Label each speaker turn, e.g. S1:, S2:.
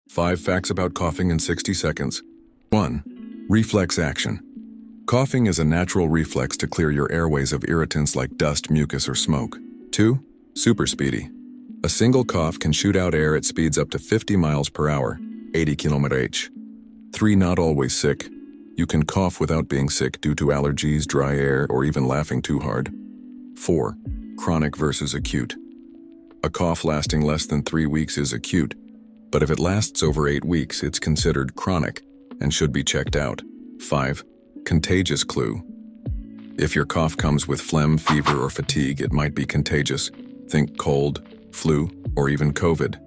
S1: 5 facts about coughing in 60 seconds. 1. Reflex action. Coughing is a natural reflex to clear your airways of irritants like dust, mucus, or smoke. 2. Super speedy. A single cough can shoot out air at speeds up to 50 miles per hour, 80 km/h. 3. Not always sick. You can cough without being sick due to allergies, dry air, or even laughing too hard. 4. Chronic versus acute. A cough lasting less than 3 weeks is acute, but if it lasts over 8 weeks, it's considered chronic and should be checked out. 5. Contagious clue. If your cough comes with phlegm, fever, or fatigue, it might be contagious. Think cold, flu, or even COVID.